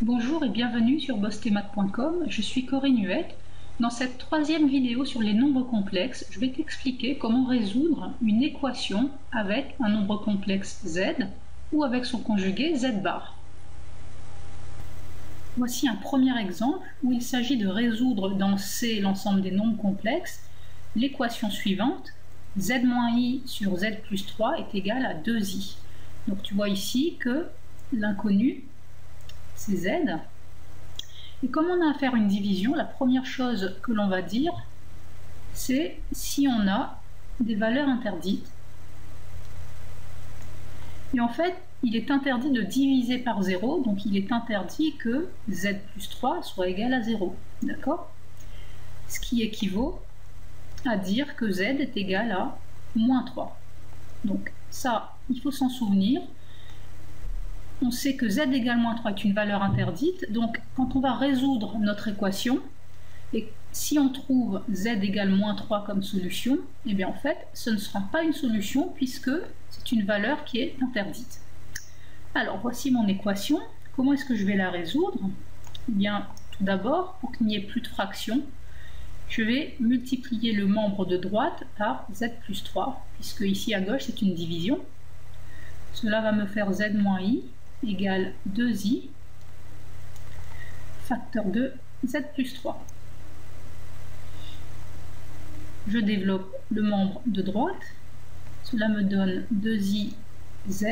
Bonjour et bienvenue sur bossthemath.com, je suis Corinne Huette. Dans cette troisième vidéo sur les nombres complexes, je vais t'expliquer comment résoudre une équation avec un nombre complexe z ou avec son conjugué z bar. Voici un premier exemple où il s'agit de résoudre dans C l'ensemble des nombres complexes l'équation suivante, z-i sur z plus 3 est égal à 2i. Donc tu vois ici que l'inconnu c'est z. Et comme on a à faire une division, la première chose que l'on va dire, c'est si on a des valeurs interdites. Et en fait, il est interdit de diviser par 0, donc il est interdit que z plus 3 soit égal à 0. D'accord? Ce qui équivaut à dire que z est égal à moins 3. Donc ça, il faut s'en souvenir. On sait que z égale moins 3 est une valeur interdite, donc quand on va résoudre notre équation, et si on trouve z égale moins 3 comme solution, eh bien en fait, ce ne sera pas une solution puisque c'est une valeur qui est interdite. Alors voici mon équation. Comment est-ce que je vais la résoudre? Eh bien, tout d'abord, pour qu'il n'y ait plus de fraction, je vais multiplier le membre de droite par z plus 3, puisque ici à gauche c'est une division. Cela va me faire z moins i égale 2i facteur de z plus 3. Je développe le membre de droite. Cela me donne 2i z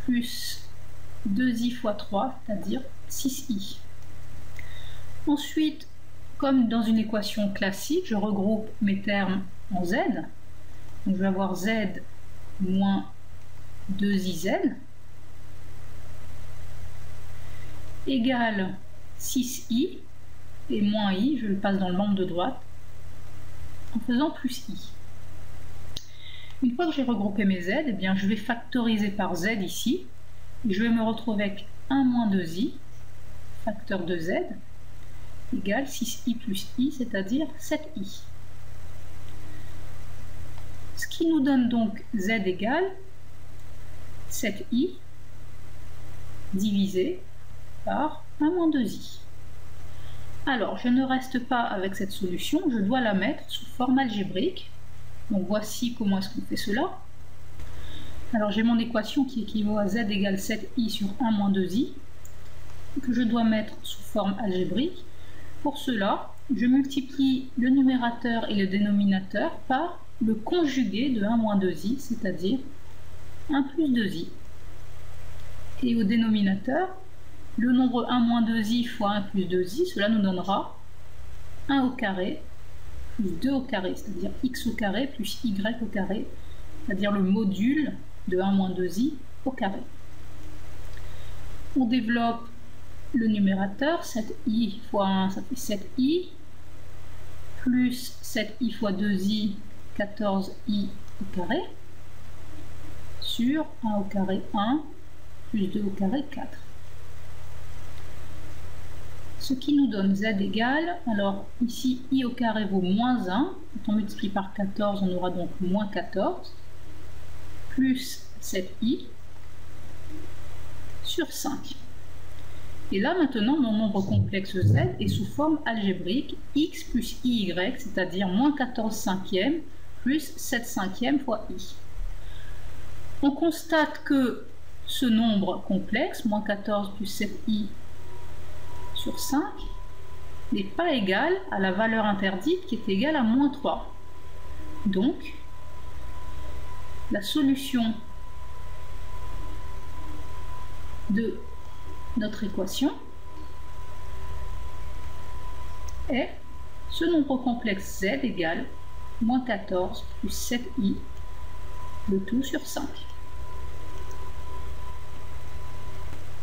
plus 2i fois 3, c'est-à-dire 6i. Ensuite, comme dans une équation classique, je regroupe mes termes en z. Donc je vais avoir z moins 2iz égale 6i, et moins i, je le passe dans le membre de droite, en faisant plus i. Une fois que j'ai regroupé mes z, eh bien, je vais factoriser par z ici, et je vais me retrouver avec 1 moins 2i, facteur de z, égale 6i plus i, c'est-à-dire 7i. Ce qui nous donne donc z égale 7i divisé par 1 moins 2i. Alors, je ne reste pas avec cette solution, je dois la mettre sous forme algébrique. Donc voici comment est-ce qu'on fait cela. Alors j'ai mon équation qui équivaut à z égale 7i sur 1 moins 2i, que je dois mettre sous forme algébrique. Pour cela, je multiplie le numérateur et le dénominateur par le conjugué de 1 moins 2i, c'est-à-dire 1 plus 2i. Et au dénominateur, le nombre 1 moins 2i fois 1 plus 2i, cela nous donnera 1 au carré plus 2 au carré, c'est-à-dire x au carré plus y au carré, c'est-à-dire le module de 1 moins 2i au carré. On développe le numérateur, 7i fois 1, ça fait 7i, plus 7i fois 2i, 14i au carré, sur 1 au carré 1, plus 2 au carré 4. Ce qui nous donne z égale, alors ici i au carré vaut moins 1, quand on multiplie par 14, on aura donc moins 14, plus 7i sur 5. Et là maintenant, mon nombre complexe z est sous forme algébrique x plus iy, c'est-à-dire moins 14 cinquièmes plus 7 cinquièmes fois i. On constate que ce nombre complexe, moins 14 plus 7i sur 5, n'est pas égal à la valeur interdite qui est égale à moins 3. Donc, la solution de notre équation est ce nombre complexe z égale moins 14 plus 7i, le tout sur 5.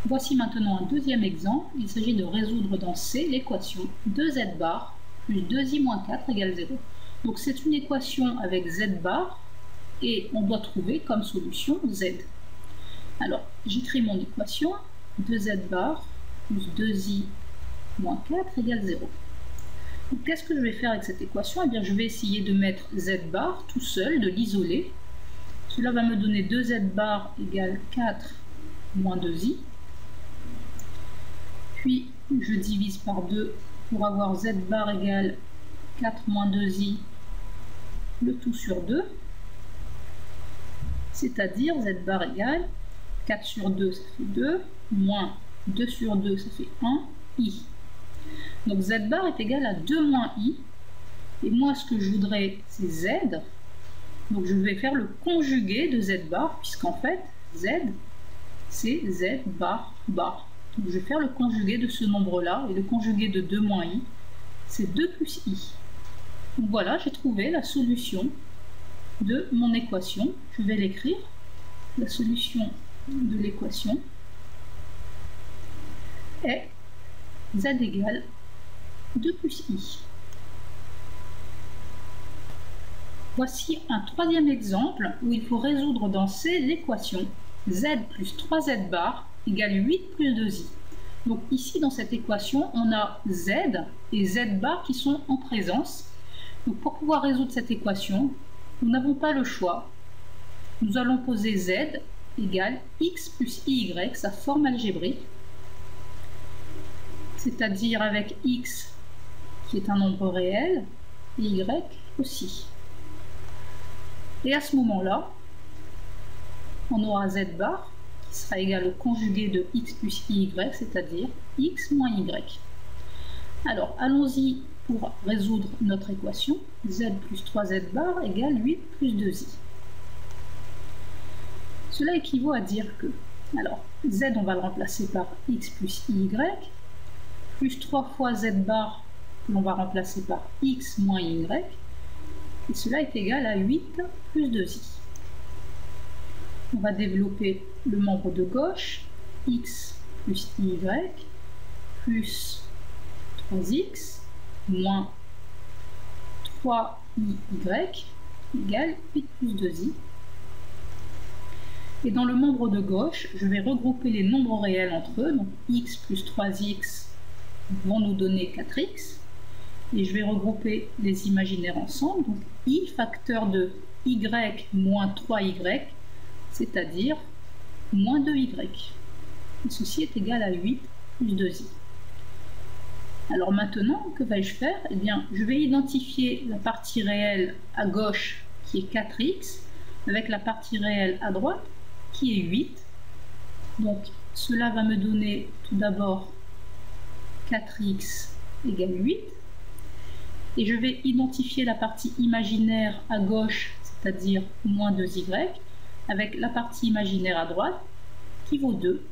Voici maintenant un deuxième exemple. Il s'agit de résoudre dans C l'équation 2z bar plus 2i moins 4 égale 0. Donc c'est une équation avec z bar et on doit trouver comme solution z. Alors j'écris mon équation 2z bar plus 2i moins 4 égale 0. Qu'est-ce que je vais faire avec cette équation? Eh bien, je vais essayer de mettre z bar tout seul, de l'isoler. Cela va me donner 2z bar égale 4 moins 2i. je divise par 2 pour avoir z bar égale 4 moins 2i, le tout sur 2, c'est-à-dire z bar égale 4 sur 2, ça fait 2, moins 2 sur 2, ça fait 1, i. Donc z bar est égal à 2 moins i, et moi ce que je voudrais c'est z, donc je vais faire le conjugué de z bar, puisqu'en fait z c'est z bar bar. Donc je vais faire le conjugué de ce nombre-là, et le conjugué de 2 moins i, c'est 2 plus i. Donc voilà, j'ai trouvé la solution de mon équation. Je vais l'écrire. La solution de l'équation est z égale 2 plus i. Voici un troisième exemple où il faut résoudre dans C l'équation z plus 3z bar égale 8 plus 2i. Donc ici dans cette équation on a z et z bar qui sont en présence. Donc pour pouvoir résoudre cette équation, nous n'avons pas le choix. Nous allons poser z égale x plus y, sa forme algébrique, c'est-à-dire avec x qui est un nombre réel et y aussi. Et à ce moment-là, on aura z bar qui sera égal au conjugué de x plus y, c'est-à-dire x moins y. Alors, allons-y pour résoudre notre équation. Z plus 3z bar égale 8 plus 2i. Cela équivaut à dire que, alors, z on va le remplacer par x plus y, plus 3 fois z bar que l'on va remplacer par x moins y, et cela est égal à 8 plus 2i. On va développer le membre de gauche, x plus y plus 3x moins 3y égale 8 plus 2i. Et dans le membre de gauche, je vais regrouper les nombres réels entre eux, donc x plus 3x vont nous donner 4x, et je vais regrouper les imaginaires ensemble, donc i facteur de y moins 3y, c'est-à-dire moins 2y. Et ceci est égal à 8 plus 2i. Alors maintenant, que vais-je faire? Eh bien, je vais identifier la partie réelle à gauche qui est 4x avec la partie réelle à droite qui est 8. Donc cela va me donner tout d'abord 4x égale 8. Et je vais identifier la partie imaginaire à gauche, c'est-à-dire moins 2y, avec la partie imaginaire à droite qui vaut 2.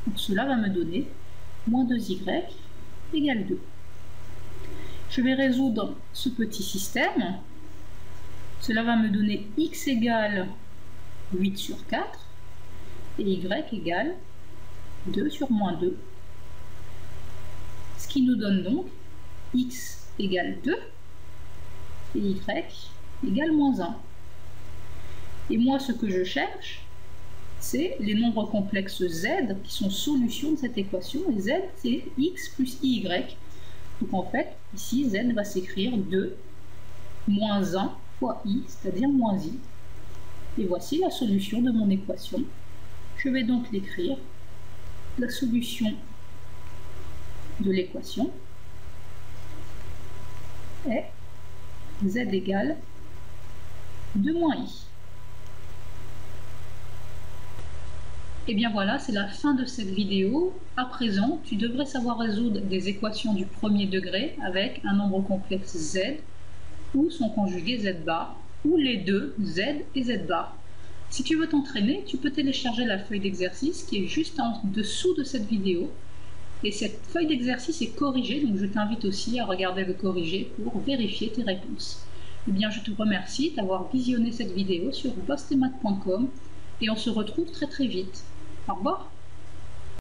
Donc cela va me donner moins 2y égale 2. Je vais résoudre ce petit système. Cela va me donner x égale 8 sur 4 et y égale 2 sur moins 2. Ce qui nous donne donc x égale 2 et y égale moins 1. Et moi, ce que je cherche, c'est les nombres complexes z qui sont solutions de cette équation. Et z, c'est x plus y. Donc en fait, ici, z va s'écrire 2 moins 1 fois i, c'est-à-dire moins i. Et voici la solution de mon équation. Je vais donc l'écrire. La solution de l'équation est z égale 2 moins i. Et bien voilà, c'est la fin de cette vidéo. À présent, tu devrais savoir résoudre des équations du premier degré avec un nombre complexe z ou son conjugué z bar, ou les deux, z et z bar. Si tu veux t'entraîner, tu peux télécharger la feuille d'exercice qui est juste en dessous de cette vidéo. Et cette feuille d'exercice est corrigée, donc je t'invite aussi à regarder le corrigé pour vérifier tes réponses. Eh bien, je te remercie d'avoir visionné cette vidéo sur bossetemmaths.com et on se retrouve très vite. Au revoir.